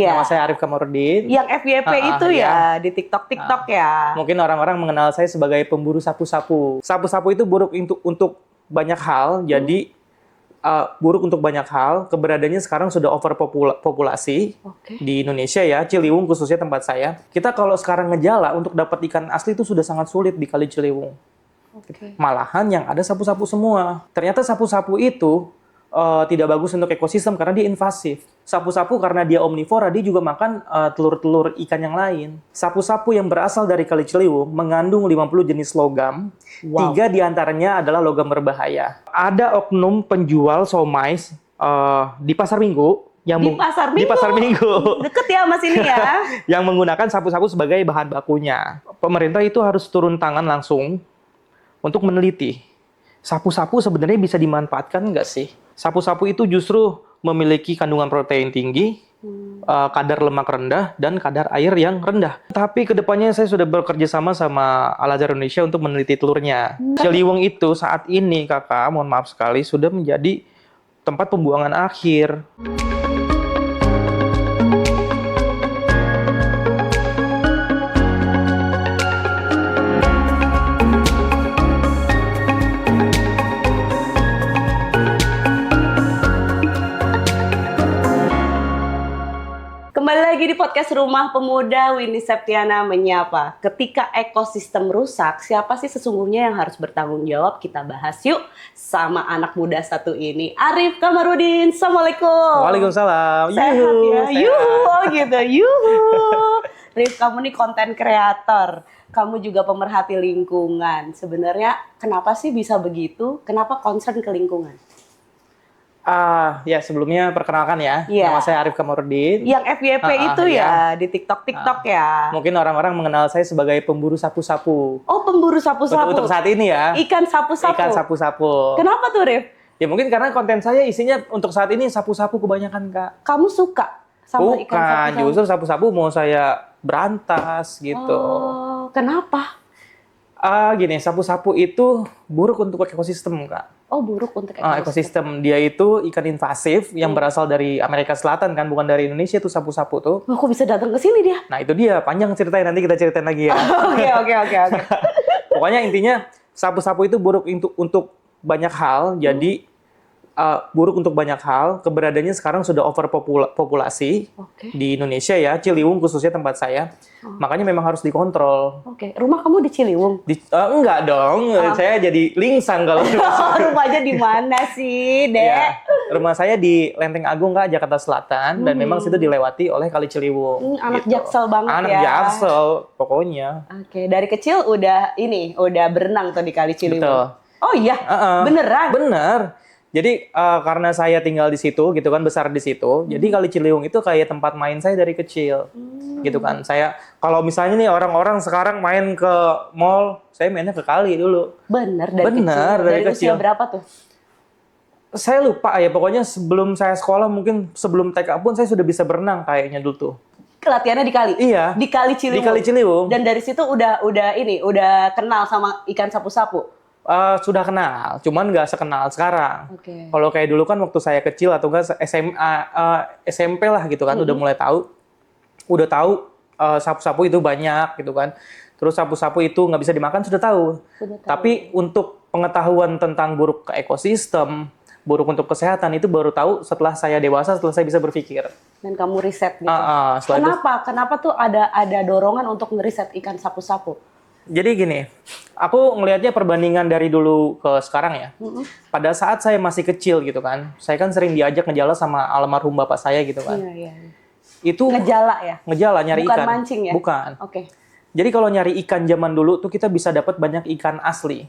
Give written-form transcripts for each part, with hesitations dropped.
Nama saya Arif Kamarudin. Yang FYP itu ya, di TikTok ya. Mungkin orang-orang mengenal saya sebagai pemburu sapu-sapu. Sapu-sapu itu buruk untuk banyak hal, jadi buruk untuk banyak hal. Keberadaannya sekarang sudah overpopulasi di Indonesia ya, Ciliwung khususnya tempat saya. Kita kalau sekarang ngejala untuk dapat ikan asli itu sudah sangat sulit di Kali Ciliwung. Malahan yang ada sapu-sapu semua. Ternyata sapu-sapu itu tidak bagus untuk ekosistem karena dia invasif. Sapu-sapu karena dia omnivora, dia juga makan telur-telur ikan yang lain. Sapu-sapu yang berasal dari Kali Ciliwung mengandung 50 jenis logam. 3 diantaranya adalah logam berbahaya. Ada oknum penjual somai di Pasar Minggu. Di Pasar Minggu. Deket ya sama sini ya. Yang menggunakan sapu-sapu sebagai bahan bakunya. Pemerintah itu harus turun tangan langsung untuk meneliti. Sapu-sapu sebenarnya bisa dimanfaatkan nggak sih? Sapu-sapu itu justru memiliki kandungan protein tinggi, kadar lemak rendah, dan kadar air yang rendah. Tapi kedepannya saya sudah bekerja sama Al-Azhar Indonesia untuk meneliti telurnya. Ciliwung itu saat ini, kakak, mohon maaf sekali, sudah menjadi tempat pembuangan akhir. Kembali lagi di podcast Rumah Pemuda, Winnie Septiana menyapa. Ketika ekosistem rusak, siapa sih sesungguhnya yang harus bertanggung jawab? Kita bahas yuk sama anak muda satu ini, Arif Kamarudin. Assalamualaikum. Waalaikumsalam. Sehat ya? Yuhu, gitu. Yuhu. Rif, kamu nih konten kreator. Kamu juga pemerhati lingkungan. Sebenarnya kenapa sih bisa begitu? Kenapa concern ke lingkungan? Ya sebelumnya perkenalkan ya, nama saya Arif Kamarudin. Yang FYP itu ya, di TikTok ya. Mungkin orang-orang mengenal saya sebagai pemburu sapu-sapu. Oh, pemburu sapu-sapu. Untuk saat ini ya. Ikan sapu-sapu. Ikan sapu-sapu. Kenapa tuh, Rif? Ya mungkin karena konten saya isinya untuk saat ini sapu-sapu kebanyakan, Kak. Kamu suka sama ikan sapu-sapu? Bukan, justru sapu-sapu mau saya berantas gitu. Oh, kenapa? Gini, sapu-sapu itu buruk untuk ekosistem, Kak. Oh, buruk untuk ekosistem. Dia itu ikan invasif yang berasal dari Amerika Selatan kan, bukan dari Indonesia tuh sapu-sapu tuh. Oh, kok bisa datang ke sini dia? Nah, itu dia. Panjang ceritanya, nanti kita ceritain lagi ya. Oke. Pokoknya intinya sapu-sapu itu buruk untuk banyak hal. Jadi buruk untuk banyak hal. Keberadaannya sekarang sudah overpopulasi di Indonesia ya, Ciliwung khususnya tempat saya. Makanya memang harus dikontrol. Rumah kamu di Ciliwung? Enggak dong, saya jadi lingsang kalau. Rumahnya di mana sih, Dek? Ya, rumah saya di Lenteng Agung, Kak, Jakarta Selatan, dan memang situ dilewati oleh Kali Ciliwung. Anak gitu. Jaksel banget Anak ya. Jaksel, pokoknya. Dari kecil udah berenang tuh di Kali Ciliwung. Betul. Oh iya, beneran? Bener. Jadi karena saya tinggal di situ, gitu kan, besar di situ. Jadi Kali Ciliwung itu kayak tempat main saya dari kecil, gitu kan. Saya kalau misalnya nih orang-orang sekarang main ke mall, saya mainnya ke kali dulu. Bener dari kecil. Usia berapa tuh? Saya lupa ya, pokoknya sebelum saya sekolah, mungkin sebelum TK pun saya sudah bisa berenang kayaknya dulu tuh. Latihannya di kali? Iya. Di Kali Ciliwung? Di Kali Ciliwung. Dan dari situ udah kenal sama ikan sapu-sapu? Sudah kenal, cuman nggak sekenal sekarang. Kalau kayak dulu kan waktu saya kecil atau nggak SMP lah gitu kan, udah mulai tahu, sapu-sapu itu banyak gitu kan. Terus sapu-sapu itu nggak bisa dimakan sudah tahu. Tapi untuk pengetahuan tentang buruk ke ekosistem, buruk untuk kesehatan itu baru tahu setelah saya dewasa, setelah saya bisa berpikir. Dan kamu riset gitu. Kenapa tuh ada dorongan untuk ngeriset ikan sapu-sapu? Jadi gini, aku ngelihatnya perbandingan dari dulu ke sekarang ya. Pada saat saya masih kecil gitu kan, saya kan sering diajak ngejala sama almarhum bapak saya gitu kan. Iya. Itu ngejala ya? Ngejala, nyari ikan. Bukan mancing ya? Bukan. Jadi kalau nyari ikan zaman dulu tuh kita bisa dapat banyak ikan asli.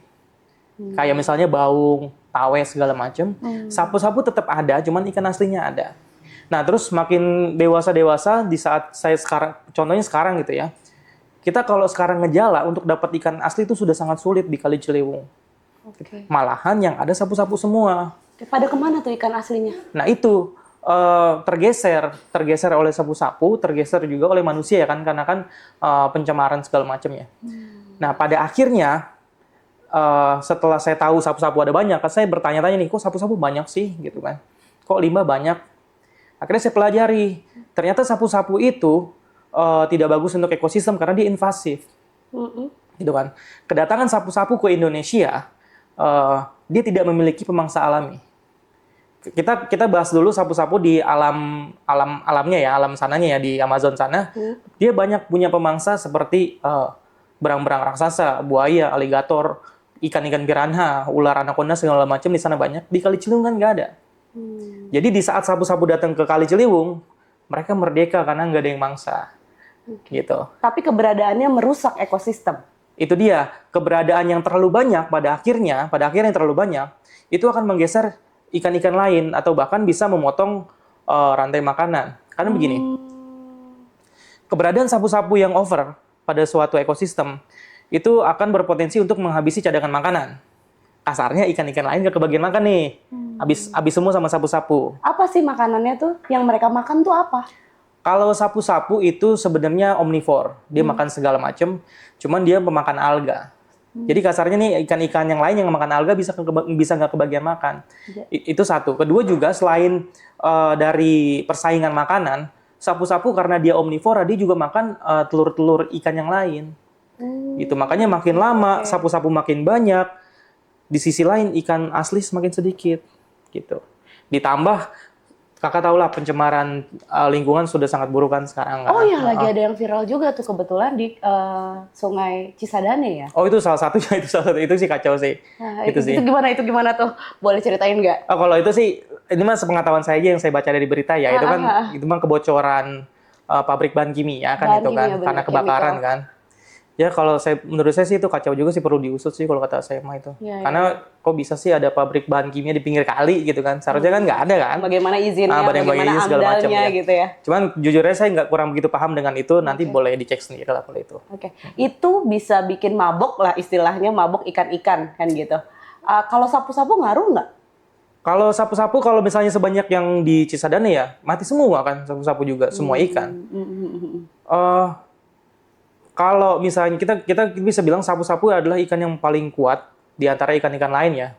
Kayak misalnya baung, tawe segala macam. Sapu-sapu tetap ada, cuman ikan aslinya ada. Nah, terus makin dewasa di saat saya sekarang, contohnya sekarang gitu ya. Kita kalau sekarang ngejala untuk dapat ikan asli itu sudah sangat sulit di Kali Ciliwung. Malahan yang ada sapu-sapu semua. Pada kemana tuh ikan aslinya? Nah itu tergeser oleh sapu-sapu, tergeser juga oleh manusia ya kan, karena kan pencemaran segala macamnya. Nah pada akhirnya setelah saya tahu sapu-sapu ada banyak, saya bertanya-tanya nih, kok sapu-sapu banyak sih gitu kan? Kok limbah banyak? Akhirnya saya pelajari, ternyata sapu-sapu itu tidak bagus untuk ekosistem karena dia invasif. Gitu kan. Kedatangan sapu-sapu ke Indonesia, dia tidak memiliki pemangsa alami. Kita bahas dulu sapu-sapu di alamnya ya, alam sananya ya, di Amazon sana. Dia banyak punya pemangsa seperti berang-berang raksasa, buaya, aligator, ikan-ikan piranha, ular anaconda segala macam di sana banyak. Di Kali Ciliwung kan nggak ada. Jadi di saat sapu-sapu datang ke Kali Ciliwung, mereka merdeka karena nggak ada yang mangsa. Gitu. Tapi keberadaannya merusak ekosistem. Itu dia, keberadaan yang terlalu banyak pada akhirnya yang terlalu banyak, itu akan menggeser ikan-ikan lain atau bahkan bisa memotong rantai makanan. Karena begini, keberadaan sapu-sapu yang over pada suatu ekosistem itu akan berpotensi untuk menghabisi cadangan makanan. Kasarnya ikan-ikan lain gak kebagian makan nih, habis semua sama sapu-sapu. Apa sih makanannya tuh? Yang mereka makan tuh apa? Kalau sapu-sapu itu sebenarnya omnivore, dia makan segala macam, cuman dia pemakan alga. Jadi kasarnya nih ikan-ikan yang lain yang makan alga bisa nggak kebagian makan. Itu satu. Kedua juga selain dari persaingan makanan, sapu-sapu karena dia omnivora dia juga makan telur-telur ikan yang lain. Itu makanya makin lama sapu-sapu makin banyak. Di sisi lain ikan asli semakin sedikit. Gitu. Ditambah kakak tahu lah pencemaran lingkungan sudah sangat buruk kan sekarang. Oh iya, lagi ada yang viral juga tuh kebetulan di Sungai Cisadane ya. Oh itu salah satunya, itu sih kacau sih. Nah, itu gimana tuh? Boleh ceritain nggak? Oh kalau itu sih, ini mah sepengetahuan saya aja yang saya baca dari berita ya. Itu kan kebocoran pabrik bahan kimia kan itu kan, karena kebakaran kan. Ya kalau menurut saya sih itu kacau juga sih, perlu diusut sih kalau kata saya mah itu. Karena kok bisa sih ada pabrik bahan kimia di pinggir kali gitu kan? Seharusnya kan nggak ada kan? Bagaimana izinnya, bagaimana segala macam ya. Gitu ya. Cuman jujur aja saya nggak kurang begitu paham dengan itu. Nanti boleh dicek sendiri lah kalau itu. Itu bisa bikin mabok lah istilahnya, mabok ikan-ikan kan gitu. Kalau sapu-sapu ngaruh nggak? Kalau sapu-sapu kalau misalnya sebanyak yang di Cisadane ya mati semua kan sapu-sapu juga, semua ikan. Kalau misalnya kita bisa bilang sapu-sapu adalah ikan yang paling kuat di antara ikan-ikan lain ya.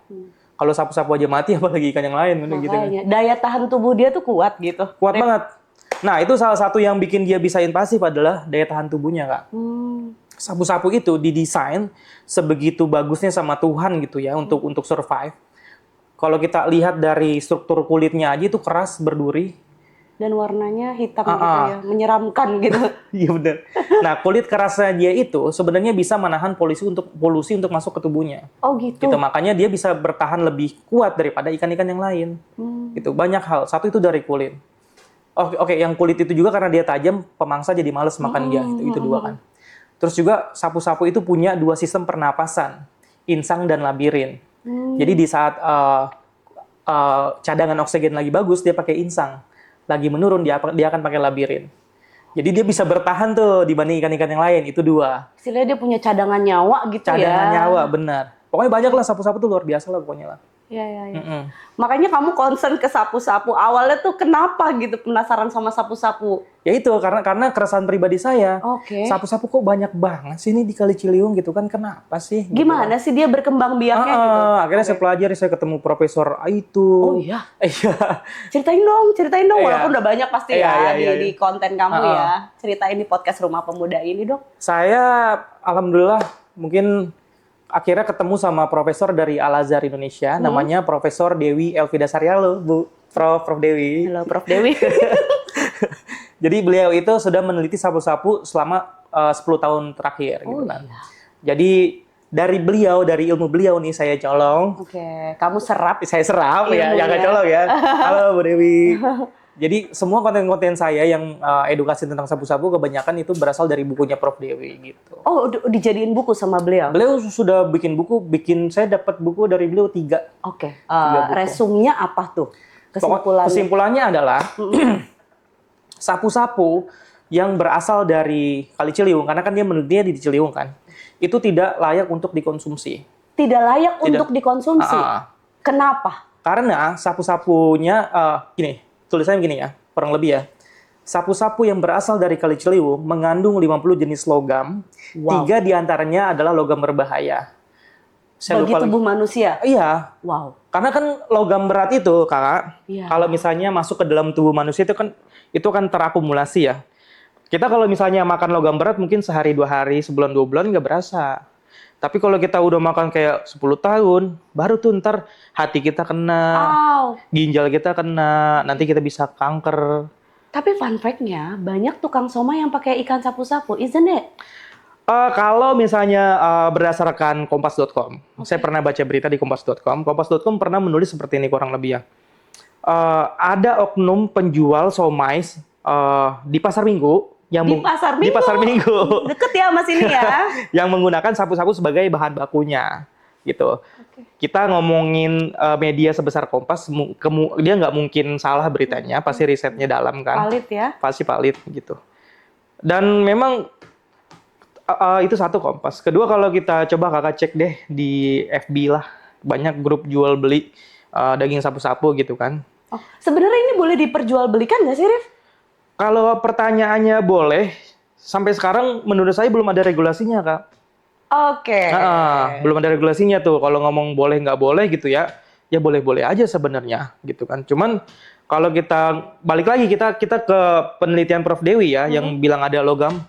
Kalau sapu-sapu aja mati, apalagi ikan yang lain. Gitu. Daya tahan tubuh dia tuh kuat gitu. Kuat banget. Nah itu salah satu yang bikin dia bisa invasif adalah daya tahan tubuhnya Kak. Sapu-sapu itu didesain sebegitu bagusnya sama Tuhan gitu ya untuk survive. Kalau kita lihat dari struktur kulitnya aja itu keras, berduri. Dan warnanya hitam gitu ya, menyeramkan gitu. Iya benar. Nah, kulit kerasnya dia itu sebenarnya bisa menahan polusi untuk masuk ke tubuhnya. Oh gitu. Makanya dia bisa bertahan lebih kuat daripada ikan-ikan yang lain. Gitu. Banyak hal. Satu itu dari kulit. Oke, yang kulit itu juga karena dia tajam, pemangsa jadi males makan dia. Itu dua kan. Terus juga sapu-sapu itu punya dua sistem pernapasan, insang dan labirin. Jadi di saat cadangan oksigen lagi bagus, dia pakai insang. Lagi menurun dia akan pakai labirin. Jadi dia bisa bertahan tuh dibanding ikan-ikan yang lain. Itu dua. Istilahnya dia punya cadangan nyawa gitu Cadangan nyawa, benar. Pokoknya banyak lah sapu-sapu tuh luar biasa lah pokoknya lah. Iya. Makanya kamu concern ke sapu-sapu. Awalnya tuh kenapa gitu penasaran sama sapu-sapu? Ya itu karena keresahan pribadi saya. Sapu-sapu kok banyak banget sih ini di Kali Ciliwung gitu kan. Kenapa sih? Gimana sih dia berkembang biaknya gitu? Akhirnya saya pelajari, saya ketemu Profesor itu. Oh iya? Iya. Ceritain dong. Walaupun udah banyak pasti di konten kamu ya. Ceritain di podcast Rumah Pemuda ini dong. Saya alhamdulillah mungkin akhirnya ketemu sama profesor dari Al-Azhar Indonesia, namanya Profesor Dewi Elvida Saryalo, Bu. Prof Dewi. Halo Prof Dewi. Jadi beliau itu sudah meneliti sapu-sapu selama 10 tahun terakhir. Gitu kan. Iya. Jadi dari ilmu beliau nih saya colong. Kamu serap. Saya serap ya, nggak colong ya. Halo Bu Dewi. Jadi semua konten-konten saya yang edukasi tentang sapu-sapu kebanyakan itu berasal dari bukunya Prof Dewi gitu. Oh, dijadiin buku sama beliau? Beliau sudah bikin buku, saya dapat buku dari beliau 3. Resumnya apa tuh? Kesimpulannya adalah sapu-sapu yang berasal dari Kali Ciliwung, karena kan dia menelitinya di Ciliwung kan, itu tidak layak untuk dikonsumsi. Tidak layak untuk dikonsumsi? Kenapa? Karena sapu-sapunya, tulisannya begini ya, kurang lebih ya. Sapu-sapu yang berasal dari Kali Ciliwung mengandung 50 jenis logam, 3 diantaranya adalah logam berbahaya. Bagi tubuh manusia? Iya. Wow. Karena kan logam berat itu, Kakak, kalau misalnya masuk ke dalam tubuh manusia itu kan terakumulasi ya. Kita kalau misalnya makan logam berat mungkin sehari 2 hari, sebulan 2 bulan nggak berasa. Tapi kalau kita udah makan kayak 10 tahun, baru tuh ntar hati kita kena, ginjal kita kena, nanti kita bisa kanker. Tapi fun fact-nya, banyak tukang somai yang pakai ikan sapu-sapu, isn't it? Kalau misalnya berdasarkan kompas.com, saya pernah baca berita di kompas.com. Kompas.com pernah menulis seperti ini kurang lebih ya. Ada oknum penjual somai di pasar Minggu Di pasar Minggu. Deket ya sama sini ya. yang menggunakan sapu-sapu sebagai bahan bakunya, gitu. Kita ngomongin media sebesar Kompas, dia nggak mungkin salah beritanya, pasti risetnya dalam kan. Valid ya. Pasti valid gitu. Dan memang itu satu Kompas. Kedua, kalau kita coba Kakak cek deh di FB lah, banyak grup jual beli daging sapu-sapu gitu kan. Sebenarnya ini boleh diperjualbelikan nggak sih, Rif? Kalau pertanyaannya boleh, sampai sekarang menurut saya belum ada regulasinya, Kak. Belum ada regulasinya tuh. Kalau ngomong boleh nggak boleh gitu ya boleh-boleh aja sebenarnya gitu kan. Cuman kalau kita balik lagi kita ke penelitian Prof Dewi ya, yang bilang ada logam.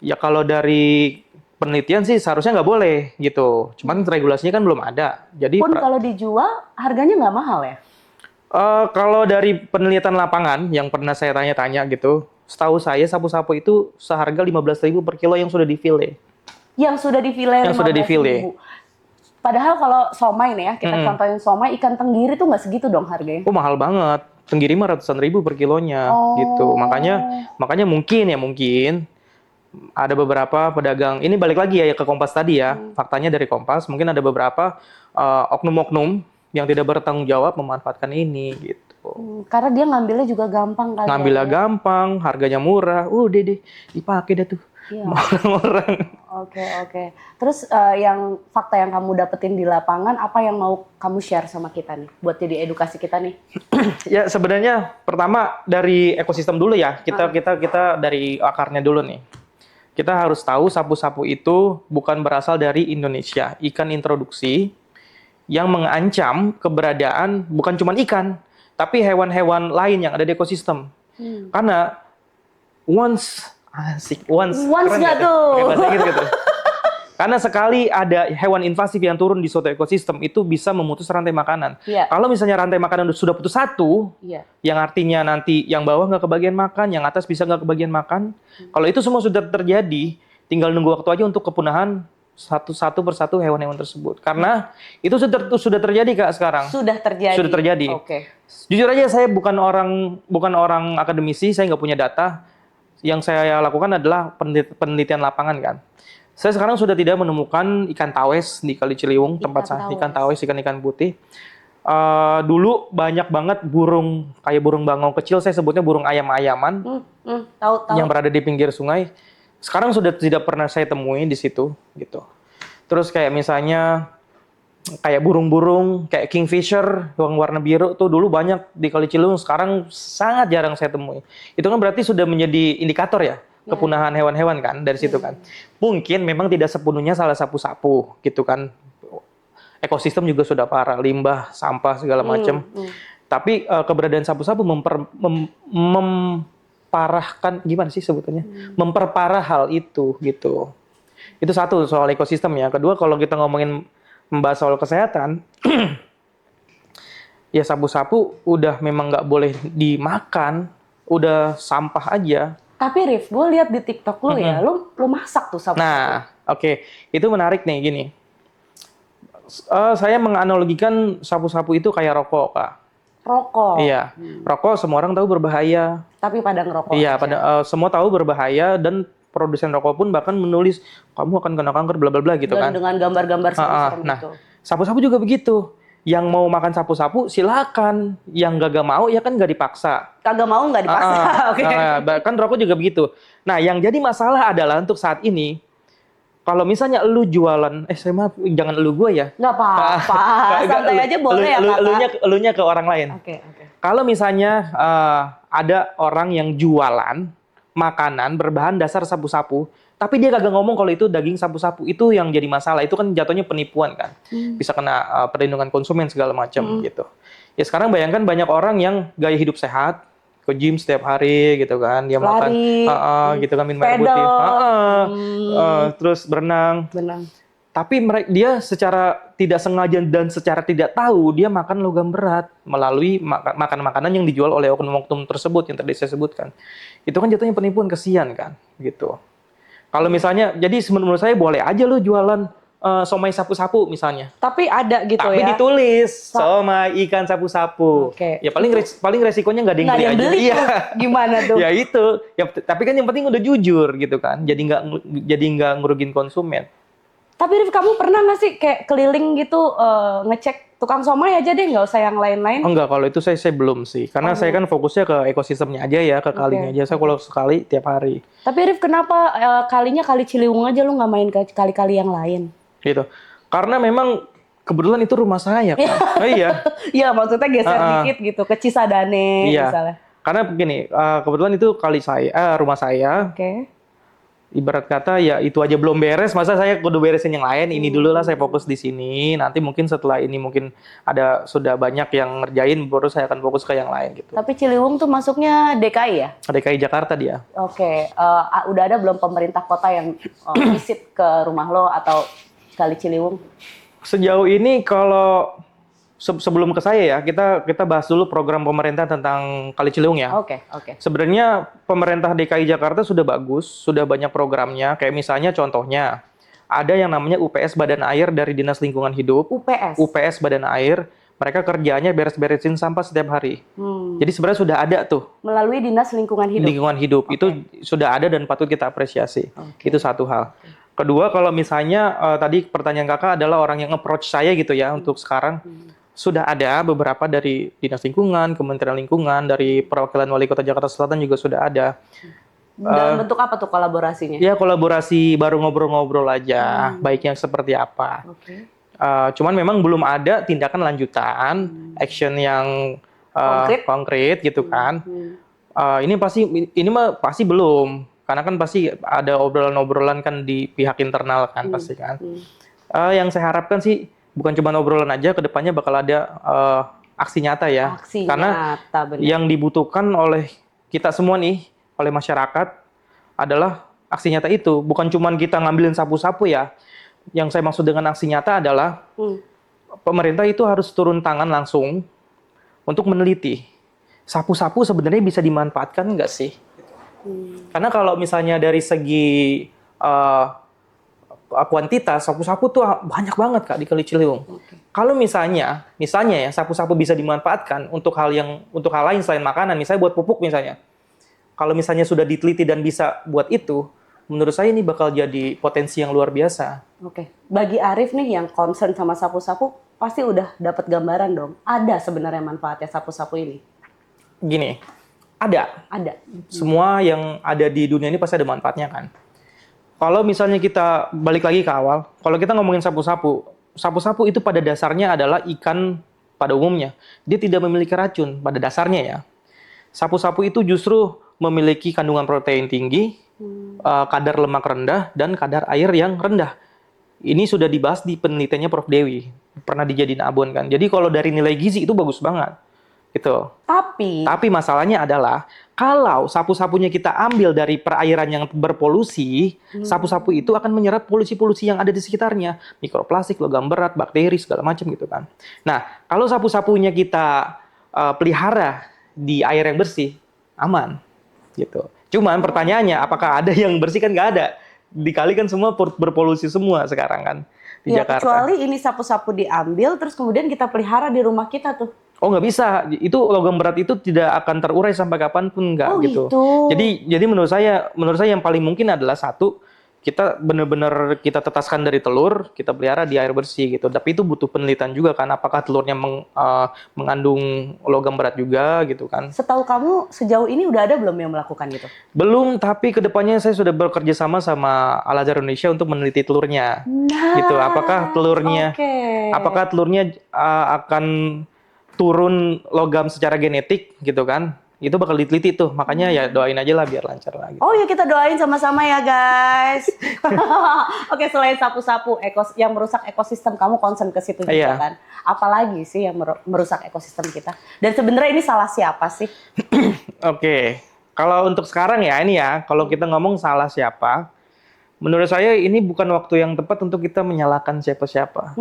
Ya kalau dari penelitian sih seharusnya nggak boleh gitu. Cuman regulasinya kan belum ada. Jadi kalau dijual harganya nggak mahal ya? Kalau dari penelitian lapangan yang pernah saya tanya-tanya gitu, setahu saya sapu-sapu itu seharga 15.000 per kilo yang sudah difile. Yang sudah difile. Padahal kalau somai nih ya, kita contohin somai, ikan tenggiri tuh nggak segitu dong harganya. Mahal banget. Tenggiri mah ratusan ribu per kilonya gitu. Makanya mungkin ada beberapa pedagang, ini balik lagi ya ke Kompas tadi ya, faktanya dari Kompas, mungkin ada beberapa oknum-oknum yang tidak bertanggung jawab memanfaatkan ini gitu. Karena dia ngambilnya juga gampang kan? Ngambilnya gampang, harganya murah, udah deh dipakai dah tuh. Orang-orang. Oke. Terus yang fakta yang kamu dapetin di lapangan, apa yang mau kamu share sama kita nih, buat jadi edukasi kita nih? Ya sebenarnya pertama dari ekosistem dulu ya, kita dari akarnya dulu nih. Kita harus tahu sapu-sapu itu bukan berasal dari Indonesia, ikan introduksi yang mengancam keberadaan bukan cuma ikan, tapi hewan-hewan lain yang ada di ekosistem. Karena once nggak tuh? Gitu. Karena sekali ada hewan invasif yang turun di suatu ekosistem, itu bisa memutus rantai makanan. Kalau misalnya rantai makanan sudah putus satu, yang artinya nanti yang bawah nggak kebagian makan, yang atas bisa nggak kebagian makan. Kalau itu semua sudah terjadi, tinggal nunggu waktu aja untuk kepunahan satu persatu hewan-hewan tersebut. Karena itu sudah terjadi Kak sekarang. Sudah terjadi. Jujur aja saya bukan orang akademisi, saya nggak punya data. Yang saya lakukan adalah penelitian lapangan kan. Saya sekarang sudah tidak menemukan ikan tawes di Kali Ciliwung, tempat saya ikan tawes, ikan putih. Dulu banyak banget kayak burung bangau kecil, saya sebutnya burung ayam-ayaman. Tahu. Yang berada di pinggir sungai. Sekarang sudah tidak pernah saya temui di situ gitu. Terus kayak misalnya kayak burung-burung kayak kingfisher yang warna biru tuh dulu banyak di Kali Ciliwung, sekarang sangat jarang saya temui. Itu kan berarti sudah menjadi indikator ya kepunahan hewan-hewan kan dari situ kan. Mungkin memang tidak sepenuhnya salah sapu-sapu gitu kan. Ekosistem juga sudah parah, limbah, sampah segala macam. Tapi keberadaan sapu-sapu memparahkan, gimana sih sebutannya? Memperparah hal itu gitu. Itu satu soal ekosistem ya. Kedua, kalau kita membahas soal kesehatan, ya sapu-sapu udah memang nggak boleh dimakan, udah sampah aja. Tapi Rif, gue lihat di TikTok lu ya, lu masak tuh sapu-sapu. Nah, oke. Itu menarik nih, gini. Saya menganalogikan sapu-sapu itu kayak rokok, Kak. Rokok? Iya. Rokok semua orang tahu berbahaya. Tapi pada ngerokok Iya, aja. semua tahu berbahaya, dan produsen rokok pun bahkan menulis, kamu akan kena kanker, bla bla bla gitu kan. Dan dengan gambar-gambar serem-serem gitu. Sapu-sapu juga begitu. Yang mau makan sapu-sapu silakan, yang gak mau ya kan nggak dipaksa. Kagak mau nggak dipaksa. Bahkan rokok juga begitu. Nah, yang jadi masalah adalah untuk saat ini, kalau misalnya lu jualan, jangan lu gue ya. Nggak apa-apa, santai aja boleh ya Kakak. Elunya ke orang lain. Oke. Kalau misalnya ada orang yang jualan makanan berbahan dasar sapu-sapu, tapi dia kagak ngomong kalau itu daging sapu-sapu. Itu yang jadi masalah. Itu kan jatuhnya penipuan kan. Bisa kena perlindungan konsumen segala macam gitu. Ya sekarang bayangkan banyak orang yang gaya hidup sehat, ke gym setiap hari gitu kan, dia Lari, makan gitu kan, minum air putih, terus berenang. Tapi dia secara tidak sengaja dan secara tidak tahu dia makan logam berat melalui makanan yang dijual oleh oknum-oknum tersebut yang tadi saya sebutkan. Itu kan jatuhnya penipuan, kesian kan, gitu. Kalau misalnya, jadi menurut saya boleh aja lo jualan somai sapu-sapu misalnya. Tapi ada gitu tapi ya. ditulis somai ikan sapu-sapu. Ya paling resikonya nggak ada yang beli aja. Iya. Gimana tuh? Ya itu. Ya, tapi kan yang penting udah jujur gitu kan. Jadi nggak ngerugin konsumen. Tapi Rif, kamu pernah nggak sih kayak keliling gitu ngecek tukang somai aja deh, nggak usah yang lain-lain? Oh enggak, kalau itu saya belum sih. Karena saya kan fokusnya ke ekosistemnya aja ya, ke kalinya aja. Saya kalau sekali tiap hari. Tapi Rif, kenapa kalinya Kali Ciliwung aja lu nggak main ke kali-kali yang lain? Gitu. Karena memang kebetulan itu rumah saya kan. Oh iya. Iya, maksudnya geser dikit gitu ke Cisadane misalnya. Karena begini, kebetulan itu rumah saya. Oke. Ibarat kata ya itu aja belum beres, masa saya kudu beresin yang lain. Ini dulu lah saya fokus di sini. Nanti mungkin setelah ini mungkin sudah banyak yang ngerjain, baru saya akan fokus ke yang lain gitu. Tapi Ciliwung tuh masuknya DKI ya? DKI Jakarta dia. Oke. Udah ada belum pemerintah kota yang visit ke rumah lo atau Kali Ciliwung? Sejauh ini kalau sebelum ke saya ya, kita bahas dulu program pemerintah tentang Kali Ciliwung ya. Oke. Sebenarnya pemerintah DKI Jakarta sudah bagus, sudah banyak programnya. Kayak misalnya contohnya, ada yang namanya UPS Badan Air dari Dinas Lingkungan Hidup. UPS Badan Air, mereka kerjanya beres-beresin sampah setiap hari. Jadi sebenarnya sudah ada tuh. Melalui Dinas Lingkungan Hidup? Lingkungan Hidup, itu sudah ada dan patut kita apresiasi. Itu satu hal. Kedua, kalau misalnya tadi pertanyaan kakak adalah orang yang approach saya gitu ya untuk sekarang. Sudah ada beberapa dari Dinas Lingkungan, Kementerian Lingkungan, dari perwakilan Wali Kota Jakarta Selatan juga sudah ada. Dalam bentuk apa tuh kolaborasinya? Ya kolaborasi, baru ngobrol-ngobrol aja, baiknya seperti apa. Cuman memang belum ada tindakan lanjutan, action yang konkret gitu kan. Ini pasti belum, karena kan pasti ada obrolan-obrolan kan di pihak internal kan pasti kan. Yang saya harapkan sih bukan cuma obrolan aja, kedepannya bakal ada aksi nyata ya. Karena yang dibutuhkan oleh kita semua nih, oleh masyarakat adalah aksi nyata itu. Bukan cuma kita ngambilin sapu-sapu ya. Yang saya maksud dengan aksi nyata adalah pemerintah itu harus turun tangan langsung untuk meneliti. Sapu-sapu sebenarnya bisa dimanfaatkan nggak sih? Karena kalau misalnya dari segi kuantitas, sapu-sapu tuh banyak banget Kak di Kali Ciliwung. Kalau misalnya ya sapu-sapu bisa dimanfaatkan untuk hal lain selain makanan, misalnya buat pupuk misalnya. Kalau misalnya sudah diteliti dan bisa buat itu, menurut saya ini bakal jadi potensi yang luar biasa. Bagi Arif nih yang concern sama sapu-sapu, pasti udah dapat gambaran dong. Ada sebenarnya manfaatnya sapu-sapu ini? Gini, ada. Semua yang ada di dunia ini pasti ada manfaatnya kan. Kalau misalnya kita balik lagi ke awal, kalau kita ngomongin sapu-sapu, sapu-sapu itu pada dasarnya adalah ikan pada umumnya. Dia tidak memiliki racun pada dasarnya ya. Sapu-sapu itu justru memiliki kandungan protein tinggi, kadar lemak rendah, dan kadar air yang rendah. Ini sudah dibahas di penelitiannya Prof. Dewi. Pernah dijadiin abon kan. Jadi kalau dari nilai gizi itu bagus banget. Gitu. Tapi masalahnya adalah kalau sapu-sapunya kita ambil dari perairan yang berpolusi, sapu-sapu itu akan menyerap polusi-polusi yang ada di sekitarnya, mikroplastik, logam berat, bakteri segala macam gitu kan. Nah, kalau sapu-sapunya kita pelihara di air yang bersih, aman gitu. Cuman pertanyaannya, apakah ada yang bersih? Kan nggak ada. Di kali kan semua berpolusi semua sekarang kan di Jakarta. Kecuali ini sapu-sapu diambil terus kemudian kita pelihara di rumah kita tuh. Oh nggak bisa, itu logam berat itu tidak akan terurai sampai kapanpun nggak gitu. Jadi menurut saya yang paling mungkin adalah satu, kita benar-benar kita tetaskan dari telur, kita pelihara di air bersih gitu. Tapi itu butuh penelitian juga kan, apakah telurnya mengandung logam berat juga gitu kan. Setahu kamu sejauh ini udah ada belum yang melakukan gitu? Belum, tapi kedepannya saya sudah bekerja sama Al Azhar Indonesia untuk meneliti telurnya. Gitu, apakah telurnya akan turun logam secara genetik gitu kan. itu bakal diteliti tuh. Makanya ya doain aja lah biar lancar lagi. Oh ya, kita doain sama-sama ya guys. Oke, selain sapu-sapu yang merusak ekosistem, kamu concern ke situ juga kan? Apalagi sih yang merusak ekosistem kita? Dan sebenarnya ini salah siapa sih? Oke, kalau untuk sekarang ya ini ya, kalau kita ngomong salah siapa, menurut saya ini bukan waktu yang tepat untuk kita menyalahkan siapa-siapa.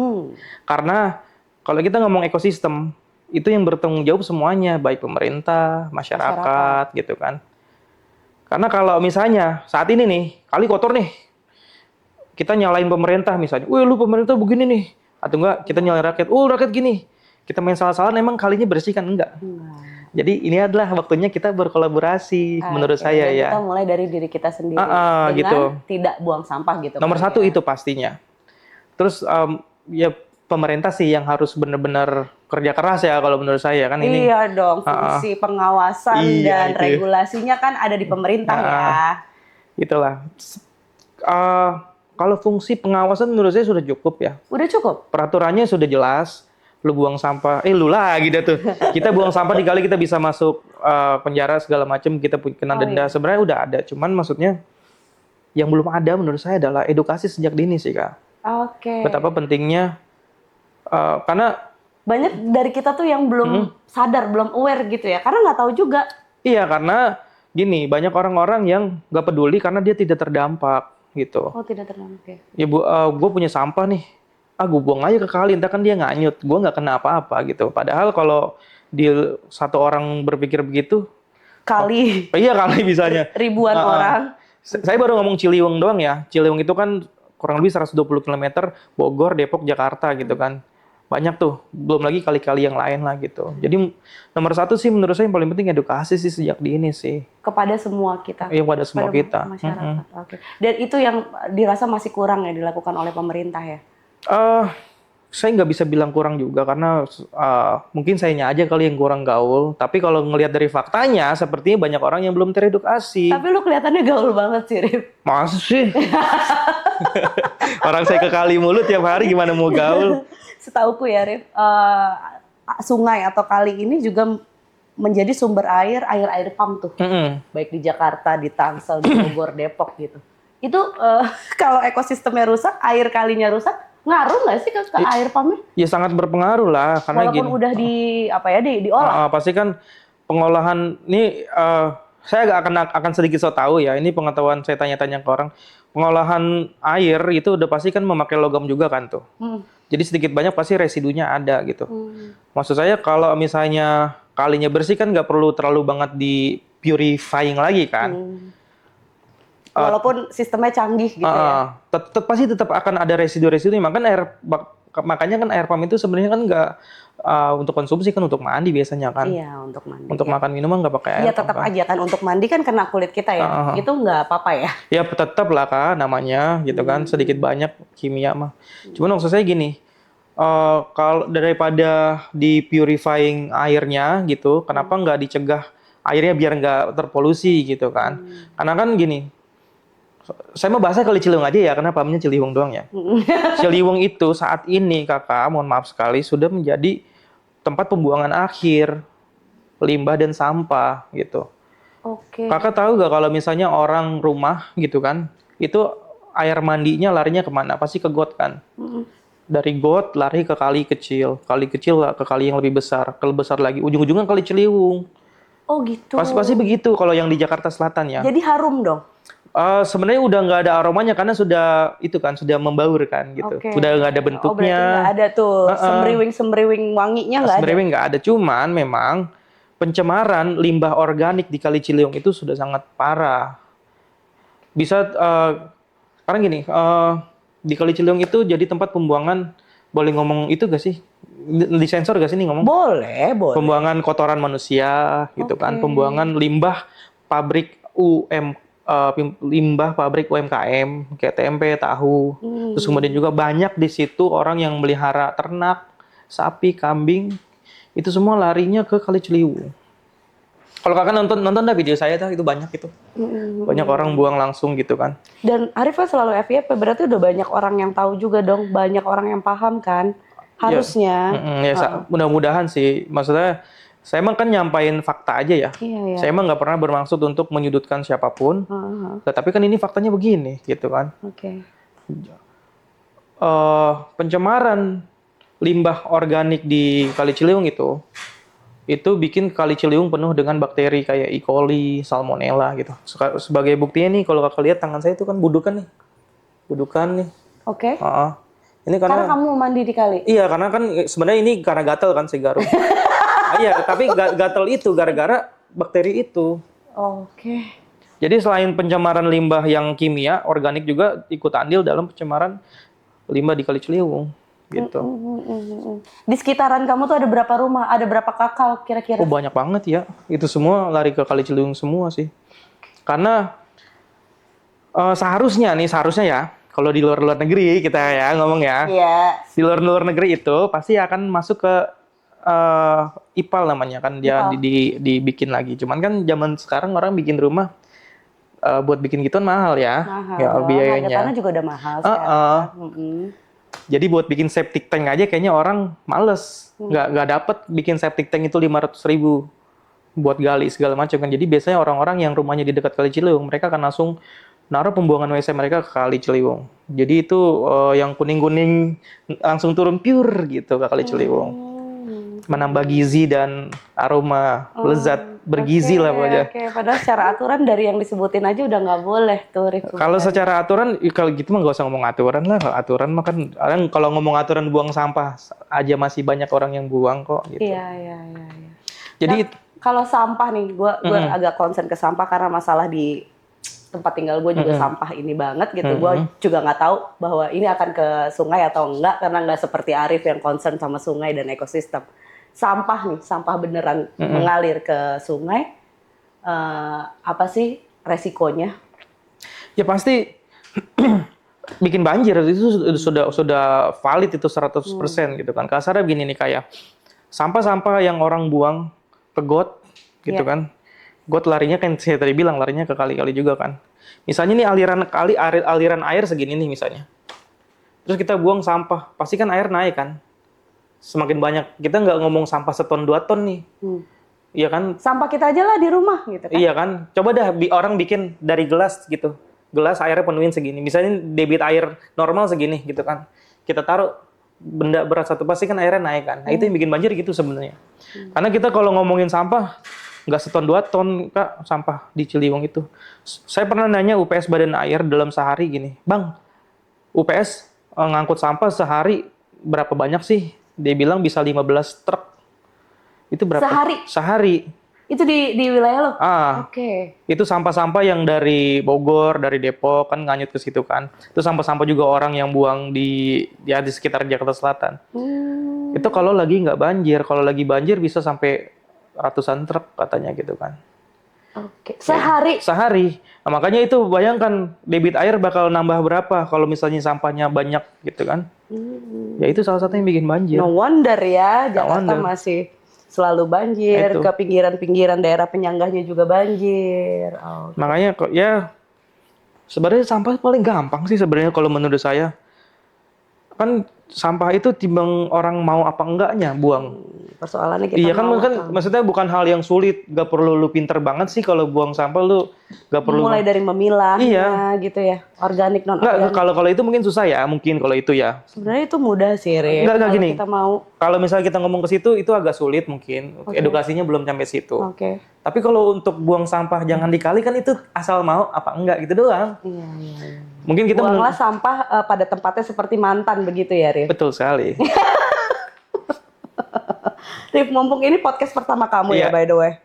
Karena kalau kita ngomong ekosistem, itu yang bertanggung jawab semuanya, baik pemerintah, masyarakat, gitu kan. Karena kalau misalnya saat ini nih, kali kotor nih, kita nyalain pemerintah misalnya, wih lu pemerintah begini nih, atau enggak kita nyalain rakyat, rakyat gini, kita main salah-salah, emang kalinya bersih kan? Enggak. Jadi ini adalah waktunya kita berkolaborasi, menurut saya ya. Kita mulai dari diri kita sendiri, dengan gitu. tidak buang sampah gitu. Nomor satu itu pastinya. Terus ya pemerintah sih yang harus benar-benar kerja keras ya kalau menurut saya kan ini. Iya dong, fungsi pengawasan dan regulasinya kan ada di pemerintah ya. Itulah. Kalau fungsi pengawasan menurut saya sudah cukup ya. Udah cukup? Peraturannya sudah jelas. Lu buang sampah, lu lagi dah tuh. Kita buang sampah dikali kita bisa masuk penjara segala macam, kita kena denda. Sebenarnya udah ada, cuman maksudnya yang belum ada menurut saya adalah edukasi sejak dini sih Kak. Betapa pentingnya, karena banyak dari kita tuh yang belum sadar, belum aware gitu ya, karena nggak tahu juga. Iya, karena gini, banyak orang-orang yang nggak peduli karena dia tidak terdampak gitu. Oh, tidak terdampak ya. Ya gue punya sampah nih. Gue buang aja ke kali, entah kan dia nganyut, gue nggak kena apa-apa gitu. Padahal kalau satu orang berpikir begitu, kali bisanya ribuan orang. Saya baru ngomong Ciliwung doang ya. Ciliwung itu kan kurang lebih 120 km, Bogor, Depok, Jakarta gitu kan. Banyak tuh, belum lagi kali-kali yang lain lah gitu. Jadi nomor satu sih menurut saya yang paling penting edukasi sih sejak dini sih. Kepada semua kita. Iya, kepada semua kita. Masyarakat. Dan itu yang dirasa masih kurang ya dilakukan oleh pemerintah ya? Saya nggak bisa bilang kurang juga karena mungkin sayanya aja kali yang kurang gaul. Tapi kalau ngelihat dari faktanya, sepertinya banyak orang yang belum teredukasi. Tapi lu kelihatannya gaul banget sih, Rif. Masa sih? Orang saya ke kali mulu tiap hari, gimana mau gaul? Setauku ya, Rif, sungai atau kali ini juga menjadi sumber air pump tuh. Baik di Jakarta, di Tangsel, di Bogor, Depok gitu. Itu kalau ekosistemnya rusak, air kalinya rusak, ngaruh nggak sih ke air pumpnya? Ya sangat berpengaruh lah, karena walaupun udah diolah. Pasti kan pengolahan ini saya akan sedikit so tahu ya. Ini pengetahuan saya tanya-tanya ke orang. Pengolahan air itu udah pasti kan memakai logam juga kan tuh. Jadi sedikit banyak pasti residunya ada gitu. Maksud saya kalau misalnya kalinya bersih kan nggak perlu terlalu banget di purifying lagi kan. Walaupun sistemnya canggih gitu ya. Pasti tetap akan ada residu-residu. Makanya kan air pump itu sebenarnya kan nggak untuk konsumsi kan, untuk mandi biasanya kan. Iya, untuk mandi. Untuk makan minuman nggak pakai air pump. Iya, tetap aja kan untuk mandi kan kena kulit kita ya. Itu nggak apa-apa ya. Ya tetap lah Kak namanya gitu kan, sedikit banyak kimia mah. Cuman maksud saya gini, kalau daripada di purifying airnya gitu, kenapa nggak dicegah airnya biar nggak terpolusi gitu kan? Karena kan gini, saya mau bahasnya kali Ciliwung aja ya, karena pahamnya Ciliwung doang ya. Ciliwung itu saat ini Kakak, mohon maaf sekali, sudah menjadi tempat pembuangan akhir limbah dan sampah gitu. Kakak tahu gak kalau misalnya orang rumah gitu kan, itu air mandinya larinya kemana? Pasti ke got kan. Dari got lari ke kali kecil ke kali yang lebih besar, besar lagi, ujung-ujungnya kali Ciliwung. Oh gitu. Pasti begitu kalau yang di Jakarta Selatan ya. Jadi harum dong. Sebenarnya udah nggak ada aromanya karena sudah membaur kan gitu. Udah nggak ada bentuknya. Oh berarti nggak ada tuh sembriwing wanginya nggak ada. Sembriwing nggak ada, cuman memang pencemaran limbah organik di Kali Ciliwung itu sudah sangat parah. Bisa karena gini, di Kali Ciliwung itu jadi tempat pembuangan, boleh ngomong itu gak sih? Disensor gak sih nih ngomong? Boleh. Pembuangan kotoran manusia gitu kan, pembuangan limbah pabrik limbah pabrik UMKM kayak tempe, tahu. Terus kemudian juga banyak di situ orang yang melihara ternak, sapi, kambing. Itu semua larinya ke Kali Ciliwung. Kalau Kakak nonton dah video saya tuh, itu banyak itu. Banyak orang buang langsung gitu kan. Dan Arif kan selalu FYP, berarti udah banyak orang yang tahu juga dong, banyak orang yang paham kan. Harusnya. Mudah-mudahan sih. Maksudnya Saya emang kan nyampain fakta aja ya. Iya. Saya emang nggak pernah bermaksud untuk menyudutkan siapapun. Tapi kan ini faktanya begini, gitu kan. Oke. Pencemaran limbah organik di Kali Ciliwung itu bikin Kali Ciliwung penuh dengan bakteri kayak E. coli, Salmonella gitu. Sebagai buktinya nih, kalau kakak lihat tangan saya itu kan budukan nih. Oke. Ini Karena kamu mandi di kali. Iya, karena kan sebenarnya ini karena gatal kan saya garuk. Iya, tapi gatal itu gara-gara bakteri itu. Oke. Jadi selain pencemaran limbah yang kimia, organik juga ikut andil dalam pencemaran limbah di Kali Ciliwung gitu. Di sekitaran kamu tuh ada berapa rumah? Ada berapa kakak kira-kira? Oh, banyak banget ya. Itu semua lari ke Kali Ciliwung semua sih. Karena seharusnya ya, kalau di luar negeri kita ya ngomong ya. Iya. Di luar negeri itu pasti akan masuk ke IPAL namanya kan, dia dibikin lagi. Cuman kan zaman sekarang orang bikin rumah buat bikin gituan mahal ya. Mahal. Ya, biayanya. Harga tanah juga udah mahal sekarang. Jadi buat bikin septic tank aja kayaknya orang males. Nggak dapet bikin septic tank itu 500.000 buat gali segala macam kan. Jadi biasanya orang-orang yang rumahnya di dekat Kali Ciliwung, mereka akan langsung naruh pembuangan WC mereka ke Kali Ciliwung. Jadi itu yang kuning-kuning langsung turun pure gitu ke Kali Ciliwung. Menambah gizi dan aroma lezat, bergizi lah pokoknya. Oke, padahal secara aturan dari yang disebutin aja udah nggak boleh tuh. Kalau secara aturan, kalau gitu mah nggak usah ngomong aturan lah. Kalau aturan mah kan, kalau ngomong aturan buang sampah aja masih banyak orang yang buang kok. Gitu. Iya. Jadi kalau sampah nih, gue agak concern ke sampah karena masalah di tempat tinggal gue juga sampah ini banget gitu. Gue juga nggak tahu bahwa ini akan ke sungai atau enggak karena nggak seperti Arif yang concern sama sungai dan ekosistem. Sampah beneran mengalir ke sungai, apa sih resikonya? Ya pasti bikin banjir, itu sudah valid itu 100% gitu kan. Kasarnya begini nih, kayak sampah-sampah yang orang buang ke got gitu kan. Got larinya kan saya tadi bilang larinya ke kali-kali juga kan. Misalnya nih aliran air segini nih misalnya. Terus kita buang sampah, pasti kan air naik kan. Semakin banyak, kita nggak ngomong sampah seton 2 ton nih. Iya kan? Sampah kita aja lah di rumah gitu kan. Iya kan? Coba dah orang bikin dari gelas gitu. Gelas airnya penuhin segini. Misalnya debit air normal segini gitu kan. Kita taruh benda berat satu, pasti kan airnya naik kan. Nah, itu yang bikin banjir gitu sebenarnya. Karena kita kalau ngomongin sampah, nggak seton 2 ton Kak, sampah di Ciliwung itu. Saya pernah nanya UPS Badan Air dalam sehari gini, Bang, UPS ngangkut sampah sehari berapa banyak sih? Dia bilang bisa 15 truk. Itu berapa? Sehari. Itu di wilayah lo? Oke. Itu sampah-sampah yang dari Bogor, dari Depok, kan nganyut ke situ kan. Itu sampah-sampah juga orang yang buang di sekitar Jakarta Selatan. Itu kalau lagi nggak banjir. Kalau lagi banjir bisa sampai ratusan truk katanya gitu kan. Oke. Sehari? Nah, makanya itu bayangkan debit air bakal nambah berapa kalau misalnya sampahnya banyak gitu kan. Ya itu salah satu yang bikin banjir. No wonder ya Jakarta masih selalu banjir. Ke pinggiran-pinggiran daerah penyangganya juga banjir. Makanya ya sebenarnya sampah paling gampang sih sebenarnya kalau menurut saya. Kan sampah itu timbang orang mau apa enggaknya buang. Persoalannya kita iya kan maksudnya bukan hal yang sulit, gak perlu lu pinter banget sih kalau buang sampah, lu gak perlu mulai dari memilah gitu ya, organik non organik. Kalau itu mungkin susah ya, mungkin kalau itu ya. Sebenarnya itu mudah sih, Rif. Enggak gini. Kita mau. Kalau misalnya kita ngomong ke situ itu agak sulit mungkin. Edukasinya belum sampai situ. Tapi kalau untuk buang sampah jangan dikali kan itu asal mau apa enggak gitu doang. Iya. Mungkin kita buanglah sampah pada tempatnya seperti mantan begitu ya, Rif. Betul sekali. Rif, mumpung ini podcast pertama kamu ya, by the way.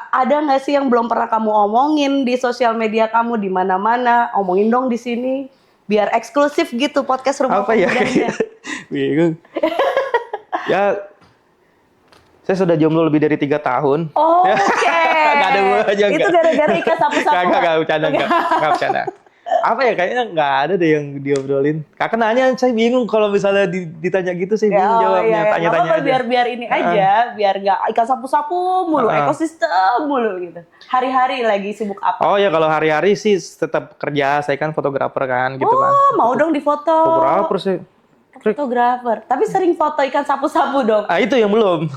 Ada nggak sih yang belum pernah kamu omongin di sosial media kamu di mana-mana? Omongin dong di sini, biar eksklusif gitu podcast Rumah Pemudanya. Bingung. Ya, saya sudah jomblo lebih dari 3 tahun. Oke. Gak ada aja. Itu gara-gara ikat sapu-sapu. Gak bercanda. Apa ya, kayaknya nggak ada deh yang diobrolin. Kakak nanya, saya bingung kalau misalnya ditanya gitu, saya bingung jawabnya. Tanya-tanya aja. Biar ini aja, biar nggak ikan sapu-sapu mulu, ekosistem mulu gitu. Hari-hari lagi sibuk apa? Oh ya, kalau hari-hari sih tetap kerja. Saya kan fotografer kan, gitu kan. Oh, mau dong difoto. Fotografer sih. Fotografer. Tapi sering foto ikan sapu-sapu dong. Itu yang belum.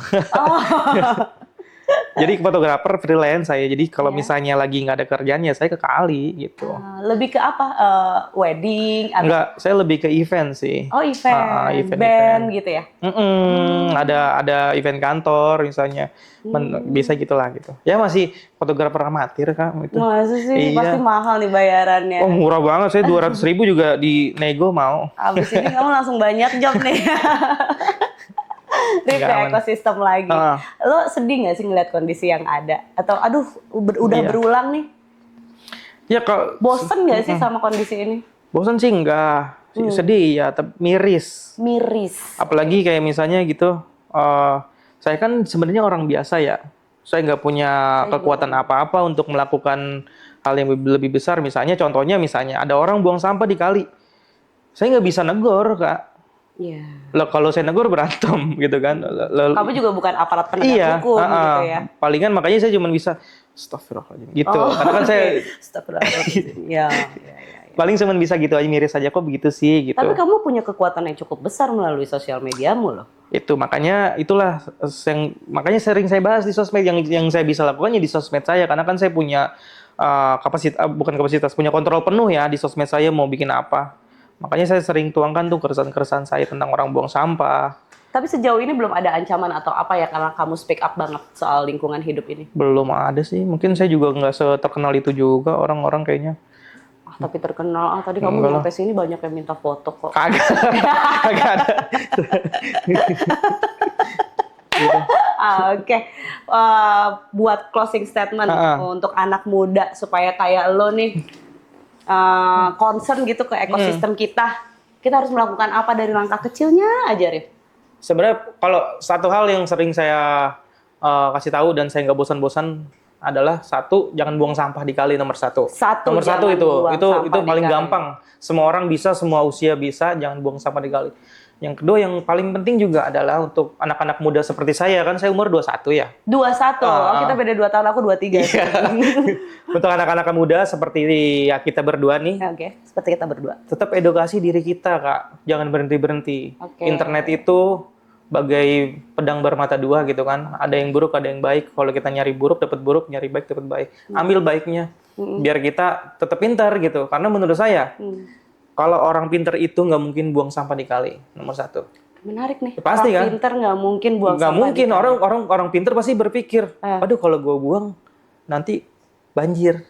Jadi fotografer freelance saya. Jadi kalau misalnya lagi nggak ada kerjaan ya saya ke kali gitu. Lebih ke apa? Wedding? Atau... Enggak, saya lebih ke event sih. Oh event, band gitu ya? Ada event kantor misalnya, bisa gitulah gitu. Ya masih fotografer amatir Kak. Itu. Masa sih? Iya. Pasti mahal nih bayarannya. Oh murah banget, saya 200.000 juga di nego mau. Abis ini kamu langsung banyak job nih. Rif, ke ekosistem lagi. Lo sedih nggak sih ngeliat kondisi yang ada? Atau aduh udah berulang nih? Ya kalau bosen nggak sih sama kondisi ini? Bosen sih enggak, sedih ya, tapi miris. Apalagi kayak misalnya gitu, saya kan sebenarnya orang biasa ya. Saya nggak punya kekuatan apa-apa untuk melakukan hal yang lebih besar. Misalnya ada orang buang sampah di kali, saya nggak bisa negor Kak. Iya. Kalau saya negor berantem gitu kan. Kamu juga bukan aparat penegak hukum gitu ya. Palingan makanya saya cuma bisa astagfirullahaladzim gitu. Karena kan saya astagfirullahaladzim. Ya. Paling cuma bisa gitu aja, miris aja kok begitu sih gitu. Tapi kamu punya kekuatan yang cukup besar melalui sosial mediamu loh. Itu makanya makanya sering saya bahas di sosmed, yang saya bisa lakukan ya di sosmed saya, karena kan saya punya punya kontrol penuh ya di sosmed saya mau bikin apa. Makanya saya sering tuangkan tuh keresahan-keresahan saya tentang orang buang sampah. Tapi sejauh ini belum ada ancaman atau apa ya karena kamu speak up banget soal lingkungan hidup ini? Belum ada sih. Mungkin saya juga nggak seterkenal itu juga orang-orang kayaknya. Tapi terkenal. Tadi kamu nyampe sini banyak yang minta foto kok. Kagak ada. Gitu. Oke. Buat closing statement untuk anak muda supaya kayak lo nih. Concern gitu ke ekosistem kita harus melakukan apa dari langkah kecilnya aja, Rif? Sebenarnya kalau satu hal yang sering saya kasih tahu dan saya nggak bosan-bosan adalah jangan buang sampah di kali nomor satu itu paling gampang, semua orang bisa, semua usia bisa, jangan buang sampah di kali. Yang kedua yang paling penting juga adalah untuk anak-anak muda seperti saya, kan saya umur 21 ya. 21? Kita beda 2 tahun, aku 23. Iya. Untuk anak-anak muda seperti ya kita berdua nih. Oke, seperti kita berdua. Tetap edukasi diri kita Kak, jangan berhenti-berhenti. Internet itu bagai pedang bermata dua gitu kan. Ada yang buruk, ada yang baik. Kalau kita nyari buruk dapat buruk, nyari baik dapat baik. Ambil baiknya, biar kita tetap pintar gitu. Karena menurut saya, kalau orang pintar itu nggak mungkin buang sampah di kali, nomor satu. Menarik nih. Pasti orang kan? Pintar nggak mungkin buang sampah. Nggak mungkin. Orang pintar pasti berpikir, aduh kalau gue buang nanti banjir.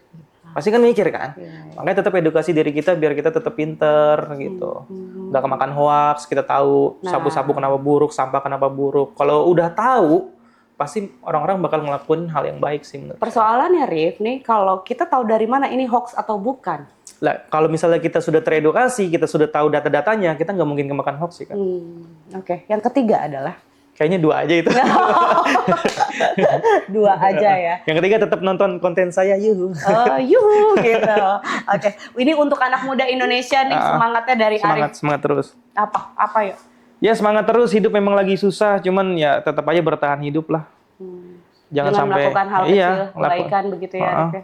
Pasti kan mikir kan? Makanya tetap edukasi diri kita biar kita tetap pintar gitu. Nggak kemakan hoax, kita tahu sapu-sapu kenapa buruk, sampah kenapa buruk. Kalau udah tahu, pasti orang-orang bakal ngelakuin hal yang baik sih. Persoalannya Rif nih, kalau kita tahu dari mana ini hoax atau bukan? Lah, kalau misalnya kita sudah teredukasi, kita sudah tahu data-datanya, kita nggak mungkin kemakan hoax sih kan. Oke. Yang ketiga adalah? Kayaknya 2 aja itu. 2 aja ya. Yang ketiga tetap nonton konten saya, yuhu. Oh, yuhu gitu. Oke. Ini untuk anak muda Indonesia nih, semangatnya dari Arif. Semangat terus. Apa yuk? Ya semangat terus, hidup memang lagi susah, cuman ya tetap aja bertahan hidup lah. Jangan sampai melakukan hal kecil, kebaikan begitu ya, Arif ya.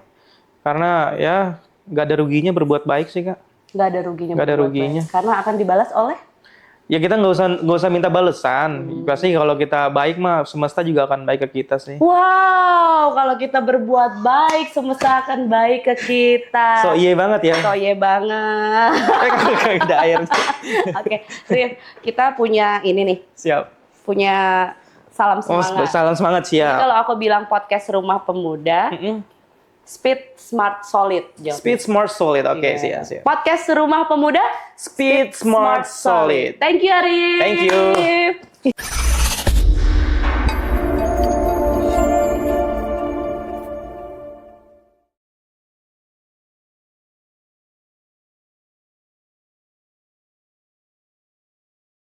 Karena ya nggak ada ruginya berbuat baik sih Kak. Nggak ada ruginya. Baik. Karena akan dibalas oleh? Ya kita nggak usah minta balesan. Pasti kalau kita baik mah semesta juga akan baik ke kita sih. Wow, kalau kita berbuat baik semesta akan baik ke kita. So iye banget ya. So iye banget. Ada air. Oke, Rif, kita punya ini nih. Siap. Punya salam semangat. Salam semangat siap. Jadi kalau aku bilang podcast Rumah Pemuda. Speed, Smart, Solid. Jawab. Speed, Smart, Solid. Oke, siap. Podcast Rumah Pemuda. Speed, Smart, Solid. Thank you, Arif. Thank you.